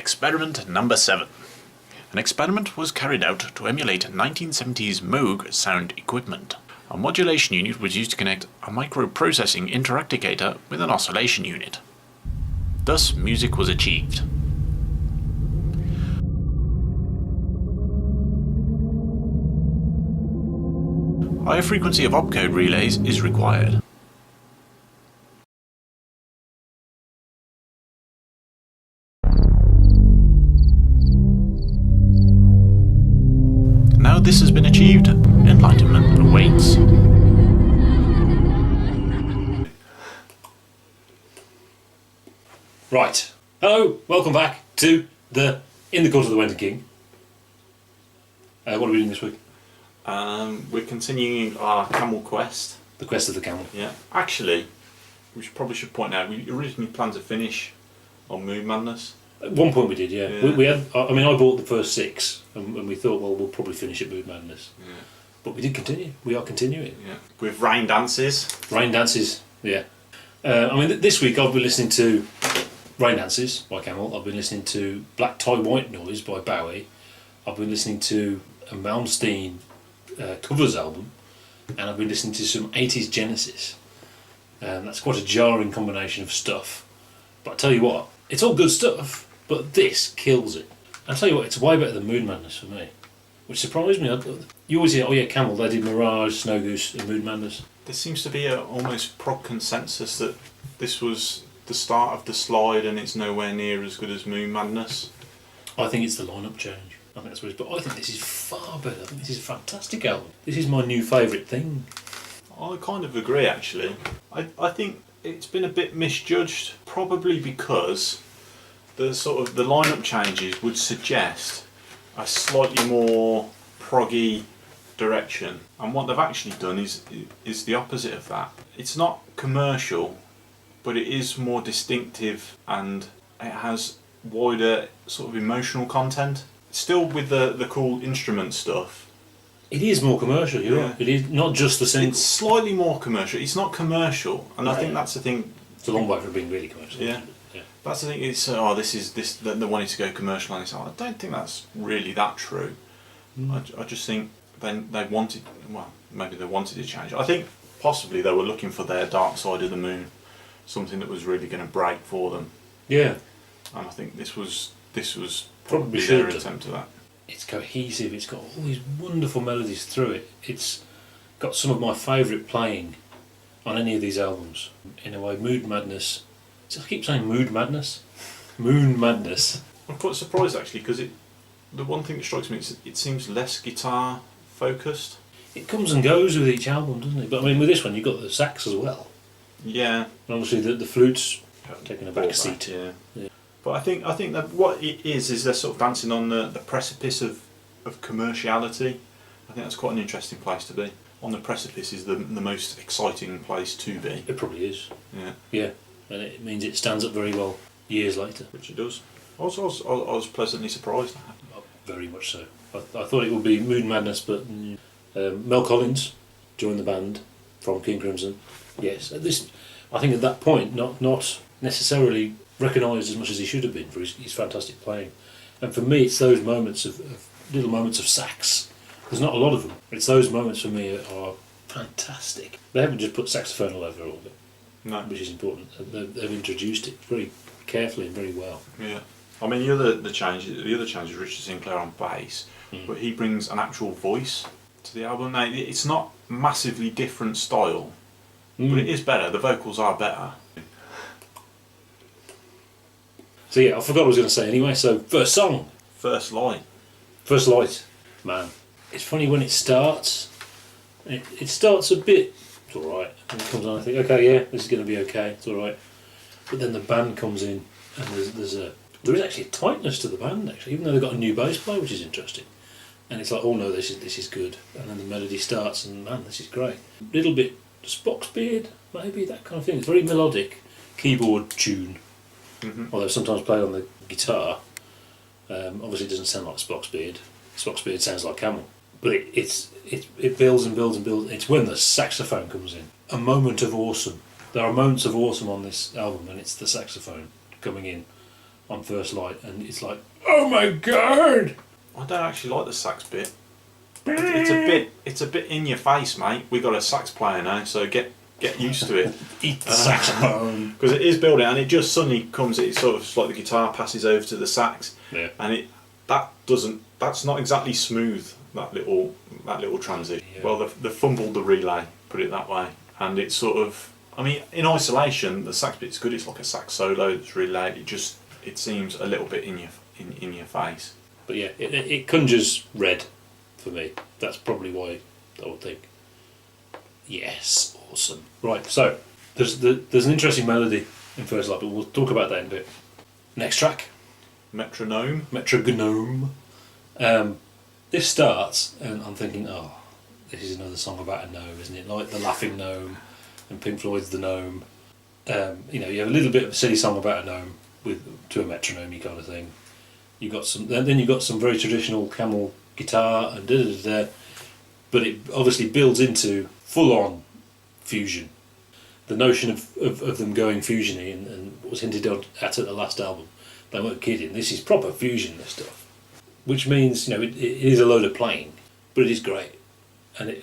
Experiment number 7. An experiment was carried out to emulate 1970s Moog sound equipment. A modulation unit was used to connect a microprocessing interacticator with an oscillation unit. Thus, music was achieved. Higher frequency of opcode relays is required. Now this has been achieved, enlightenment awaits. Right. Hello, welcome back to the In the Court of the Wenton King. What are we doing this week? We're continuing our camel quest. The Quest of the Camel. Yeah. Actually, we probably should point out, we originally planned to finish on Moon Madness. At one point we did, yeah. Yeah. We had. I mean, I bought the first 6, and we thought, well, we'll probably finish at Mood Madness. Yeah. But we did continue. We are continuing. Yeah. With rain dances. Rain Dances, yeah. I mean, this week I've been listening to Rain Dances by Camel. I've been listening to Black Tie White Noise by Bowie. I've been listening to a Malmsteen covers album, and I've been listening to some 80s Genesis. That's quite a jarring combination of stuff. But I tell you what, it's all good stuff, but this kills it. I'll tell you what, it's way better than Moon Madness for me, which surprised me. You always hear, oh yeah, Camel, they did Mirage, Snow Goose and Moon Madness. There seems to be a almost prog consensus that this was the start of the slide and it's nowhere near as good as Moon Madness. I think it's the lineup change. I think that's what it is. But I think this is far better. I think this is a fantastic album. This is my new favourite thing. I kind of agree, actually. I think it's been a bit misjudged, probably because the lineup changes would suggest a slightly more proggy direction, and what they've actually done is the opposite of that. It's not commercial, but it is more distinctive, and it has wider sort of emotional content. Still with the cool instrument stuff. It is more commercial, you're right. It is not just the single. It's slightly more commercial. It's not commercial, and I think that's the thing. It's a long way from being really commercial. Yeah. That's the thing. It's they wanted to go commercial, and it's I don't think that's really that true. I just think they wanted. Well, maybe they wanted to change. I think possibly they were looking for their Dark Side of the Moon, something that was really going to break for them. Yeah. And I think this was Probably their should. attempt to that. It's cohesive. It's got all these wonderful melodies through it. It's got some of my favourite playing on any of these albums. In a way, Mood Madness. I keep saying Mood Madness. Moon Madness. I'm quite surprised actually, because the one thing that strikes me is it seems less guitar focused. It comes and goes with each album, doesn't it? But I mean, with this one, you've got the sax as well. Yeah. And obviously the flute's taking a back seat. Yeah. But I think that what it is they're sort of dancing on the precipice of commerciality. I think that's quite an interesting place to be. On the precipice is the most exciting place to be. It probably is. Yeah. Yeah, and it means it stands up very well years later. Which it does. Also, I was pleasantly surprised. Very much so. I thought it would be Mood Madness, but Mel Collins joined the band from King Crimson. Yes, I think at that point, not necessarily recognised as much as he should have been for his fantastic playing. And for me, it's those moments of little moments of sax. There's not a lot of them. It's those moments for me are fantastic. They haven't just put saxophone all over all of it, No. which is important. They've introduced it very carefully and very well. Yeah. I mean, the other change is Richard Sinclair on bass, but he brings an actual voice to the album. Now, it's not massively different style, but it is better. The vocals are better. So yeah, I forgot what I was going to say anyway. So first song. First Light. First Light. Man. It's funny when it starts. It starts a bit, it's alright. When it comes on I think, okay, yeah, this is going to be okay, it's alright. But then the band comes in and there is actually a tightness to the band actually, even though they've got a new bass player, which is interesting. And it's like, oh no, this is good. And then the melody starts and man, this is great. A little bit Spock's Beard, maybe, that kind of thing. It's very melodic keyboard tune. Mm-hmm. Although sometimes played on the guitar. Obviously it doesn't sound like Spock's Beard. Spock's Beard sounds like Camel. But it builds and builds and builds. It's when the saxophone comes in. A moment of awesome. There are moments of awesome on this album, and it's the saxophone coming in on First Light, and it's like, oh my god! I don't actually like the sax bit. It's a bit in your face, mate. We got a sax player now, so get used to it. Eat the saxophone. Because it is building, and it just suddenly comes. It's sort of like the guitar passes over to the sax, and that's not exactly smooth. That little transition. Yeah. Well, they fumbled the relay, put it that way, and it's sort of. I mean, in isolation, the sax bit's good. It's like a sax solo that's really loud. It seems a little bit in your face. But yeah, it conjures red for me. That's probably why I would think. Yes, awesome. Right, so there's an interesting melody in First Light, but we'll talk about that in a bit. Next track, Metrognome. This starts, and I'm thinking, oh, this is another song about a gnome, isn't it? Like the Laughing Gnome and Pink Floyd's The Gnome. You have a little bit of a silly song about a gnome to a metronome kind of thing. You got some, then you got some very traditional Camel guitar and but it obviously builds into full-on fusion. The notion of them going fusiony and was hinted at the last album. They weren't kidding. This is proper fusion, this stuff. Which means, it is a load of playing, but it is great. And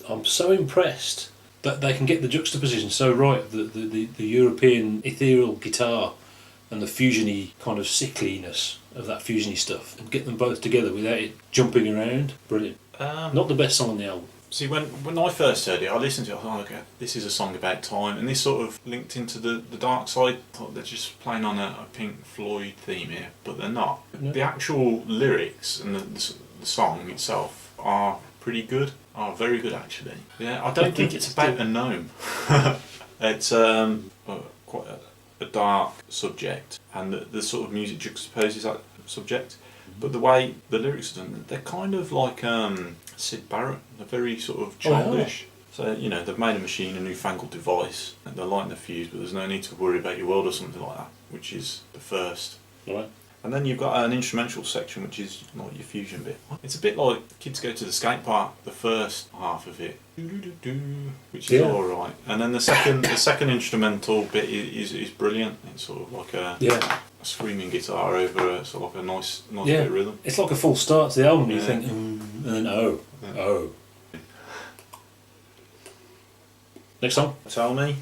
I'm so impressed that they can get the juxtaposition so right, the European ethereal guitar and the fusiony kind of sickliness of that fusiony stuff, and get them both together without it jumping around. Brilliant. Not the best song on the album. See, when I first heard it, I listened to it, I thought, okay, this is a song about time, and this sort of linked into the dark side. I thought they're just playing on a Pink Floyd theme here, but they're not. No. The actual lyrics and the song itself are pretty good, are very good actually. Yeah, I don't think it's about a gnome. It's quite a dark subject, and the sort of music juxtaposes that subject. But the way the lyrics are done, they're kind of like Syd Barrett. They're very sort of childish. So, they've made a machine, a newfangled device, and they're lighting the fuse, but there's no need to worry about your world or something like that, which is the first. Right. And then you've got an instrumental section, which is like your fusion bit. It's a bit like kids go to the skate park, the first half of it, which is alright. And then the second instrumental bit is brilliant. It's sort of like a screaming guitar over sort of like a nice bit of rhythm. It's like a full start to the album. You think, and then oh. Next song. Tell me.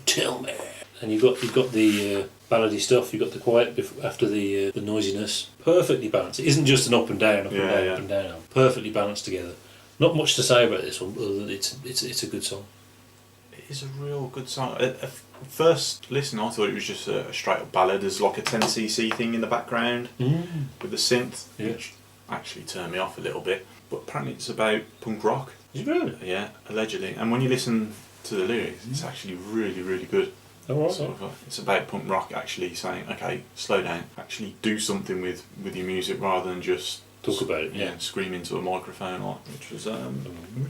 And you've got the ballady stuff. You've got the quiet after the noisiness. Perfectly balanced. It isn't just an up and down, up and down. Perfectly balanced together. Not much to say about this one, other than it's a good song. It is a real good song. At first listen, I thought it was just a straight up ballad. There's like a 10cc thing in the background with the synth, which actually turned me off a little bit. But apparently it's about punk rock. Is it really? Yeah, allegedly. And when you listen to the lyrics, it's actually really, really good. It's about punk rock actually saying, okay, slow down, actually do something with your music rather than just talk about it. Yeah, scream into a microphone, which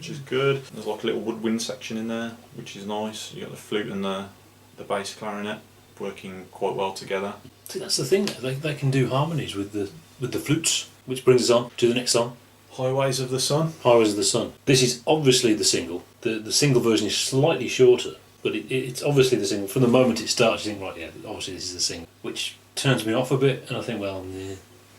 is good. There's like a little woodwind section in there, which is nice. You got the flute and the bass clarinet working quite well together. See, that's the thing. They can do harmonies with the flutes, which brings us on to the next song. Highways of the Sun. Highways of the Sun. This is obviously the single. The single version is slightly shorter, but it's obviously the single. From the moment it starts, you think, right, yeah, obviously this is the single, which turns me off a bit, and I think, well,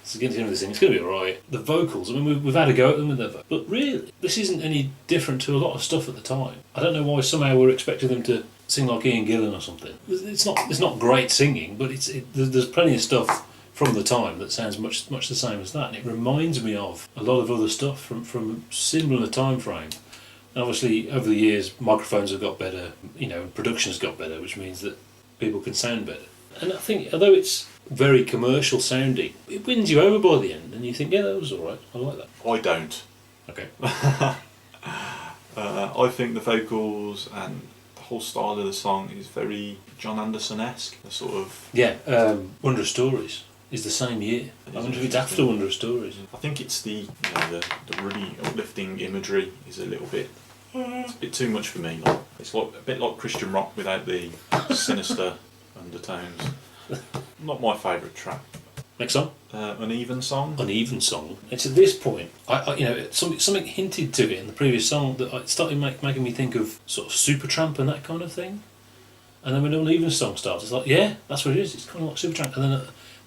it's going to be the thing. It's going to be alright. The vocals, I mean, we've had a go at them with their vocals, but really, this isn't any different to a lot of stuff at the time. I don't know why somehow we're expecting them to sing like Ian Gillan or something. It's not great singing, but there's plenty of stuff from the time that sounds much the same as that, and it reminds me of a lot of other stuff from a similar time frame. And obviously, over the years, microphones have got better, and production's got better, which means that people can sound better. And I think, although it's very commercial sounding, it wins you over by the end, and you think, yeah, that was alright, I like that. I don't. Okay. I think the vocals and the whole style of the song is very John Anderson-esque. The sort of... Wonder of Stories is the same year. I wonder if it's after Wonder of Stories. I think it's the really uplifting imagery is a little bit... It's a bit too much for me. It's like a bit like Christian rock without the sinister undertones. Not my favourite track. Next song? Unevensong. Unevensong. It's at this point, something hinted to it in the previous song that it started making me think of sort of Supertramp and that kind of thing. And then when Unevensong starts, it's like, yeah, that's what it is. It's kind of like Supertramp. And then,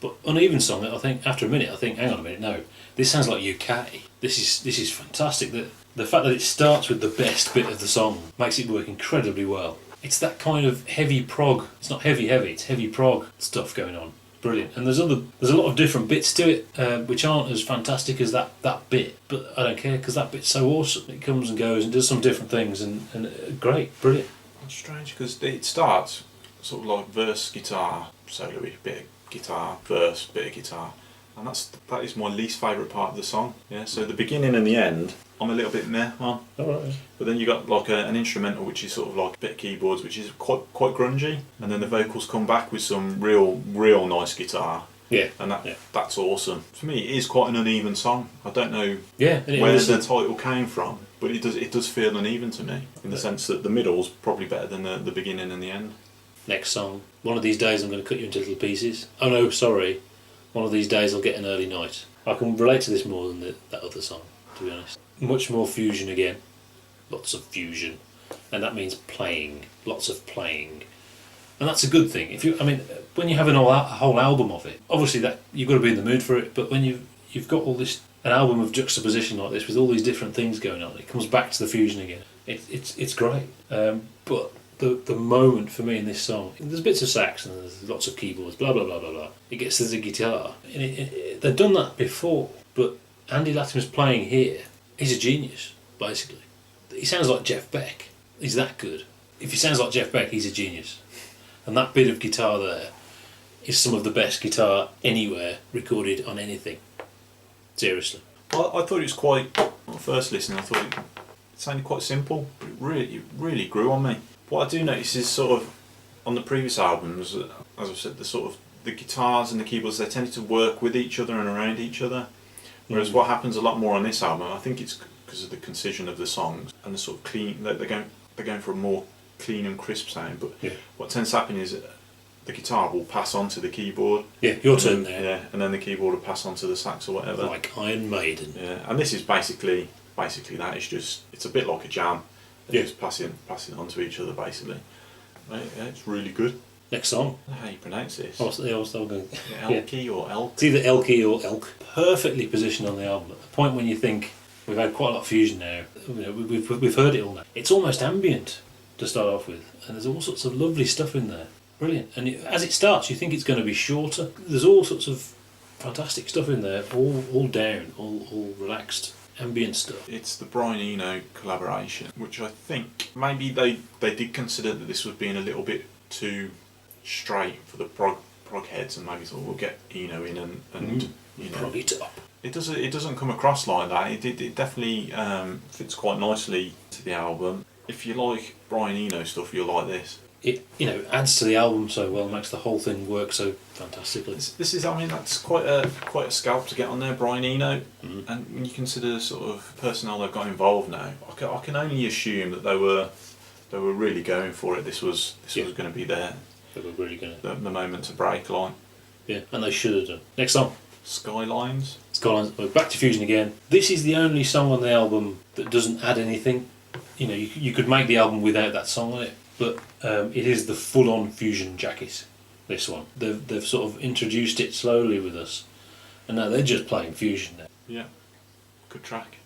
But Unevensong, I think after a minute, hang on a minute, no, this sounds like UK. This is fantastic. The fact that it starts with the best bit of the song makes it work incredibly well. It's that kind of heavy prog. It's not heavy, it's heavy prog stuff going on. Brilliant. And there's a lot of different bits to it, which aren't as fantastic as that bit. But I don't care, because that bit's so awesome. It comes and goes and does some different things, and great, brilliant. It's strange because it starts sort of like verse guitar, solo-y, bit of guitar, verse, bit of guitar, and that is my least favourite part of the song. Yeah. So the beginning and the end, I'm a little bit meh on. Alright. But then you got like an instrumental which is sort of like a bit of keyboards, which is quite grungy, and then the vocals come back with some real nice guitar. Yeah. And that's awesome. For me, it is quite an uneven song. I don't know where the title came from, but it does feel uneven to me, in the sense that the middle's probably better than the beginning and the end. Next song. One of these days I'm going to cut you into little pieces. Oh no, sorry. One of these days I'll get an early night. I can relate to this more than that other song, to be honest. Much more fusion again. Lots of fusion. And that means playing. Lots of playing. And that's a good thing. When you have a whole album of it, obviously that you've got to be in the mood for it, but when you've got an album of juxtaposition like this with all these different things going on, it comes back to the fusion again. It's great. But the moment for me in this song, there's bits of sax and there's lots of keyboards, blah blah blah blah blah. It gets to the guitar, and they've done that before, but Andy Latimer's playing here. He's a genius, basically. He sounds like Jeff Beck. He's that good. If he sounds like Jeff Beck, he's a genius. And that bit of guitar there is some of the best guitar anywhere recorded on anything. Seriously. I thought it was quite. On first listen, I thought it sounded quite simple, but it really grew on me. What I do notice is sort of on the previous albums, as I said, the guitars and the keyboards, they tended to work with each other and around each other. Whereas what happens a lot more on this album, I think it's because of the concision of the songs and the sort of clean. They're going for a more clean and crisp sound. But what tends to happen is the guitar will pass on to the keyboard. Yeah, your turn there. Yeah, and then the keyboard will pass on to the sax or whatever. Like Iron Maiden. Yeah, and this is basically that. It's a bit like a jam. They're just passing on to each other basically. Right, yeah, it's really good. Next song. I don't know how you pronounce this. Elke or Elke. It's either Elke or Elk. Perfectly positioned on the album. At the point when you think we've had quite a lot of fusion now. We've heard it all now. It's almost ambient to start off with, and there's all sorts of lovely stuff in there. Brilliant. And as it starts, you think it's going to be shorter. There's all sorts of fantastic stuff in there. All down, all relaxed. Ambient stuff. It's the Brian Eno collaboration, which I think maybe they did consider that this was being a little bit too straight for the prog heads, and maybe thought we'll get Eno in and prog it up. It doesn't come across like that. It definitely fits quite nicely to the album. If you like Brian Eno stuff, you'll like this. It adds to the album so well, makes the whole thing work so fantastically. This is, that's quite a scalp to get on there, Brian Eno. And when you consider the sort of personnel that got involved now, I can only assume that they were really going for it. This was going to be their. They were really going to. The moment to break line. Yeah, and they should have done. Next song. Skylines. We're back to fusion again. This is the only song on the album that doesn't add anything. You could make the album without that song on it. But it is the full-on fusion jacket, this one. They've sort of introduced it slowly with us, and now they're just playing fusion now. Yeah, good track.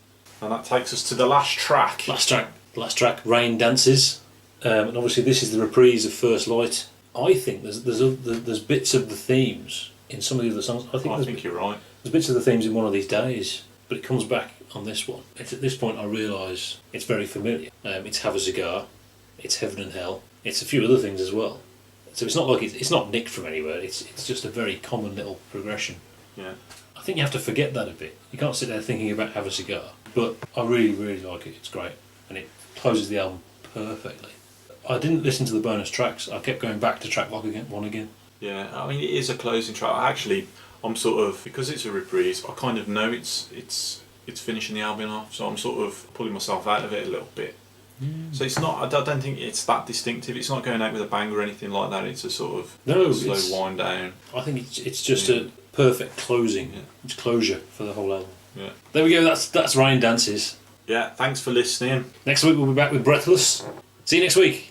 And that takes us to the last track. Last track, Rain Dances. And obviously this is the reprise of First Light. I think there's bits of the themes in some of the other songs. I think you're right. There's bits of the themes in One of These Days, but it comes back on this one. It's at this point I realise it's very familiar. It's Have a Cigar. It's Heaven and Hell. It's a few other things as well. So it's not like it's not nicked from anywhere. It's just a very common little progression. Yeah. I think you have to forget that a bit. You can't sit there thinking about Have a Cigar. But I really, really like it. It's great. And it closes the album perfectly. I didn't listen to the bonus tracks. I kept going back to track one again. Yeah, it is a closing track. I'm sort of, because it's a reprise, I kind of know it's finishing the album off. So I'm sort of pulling myself out of it a little bit. So it's not. I don't think it's that distinctive. It's not going out with a bang or anything like that. It's a sort of slow wind down. I think it's just a perfect closing. Yeah. It's closure for the whole album. Yeah. There we go. That's Rain Dances. Yeah. Thanks for listening. Next week we'll be back with Breathless. See you next week.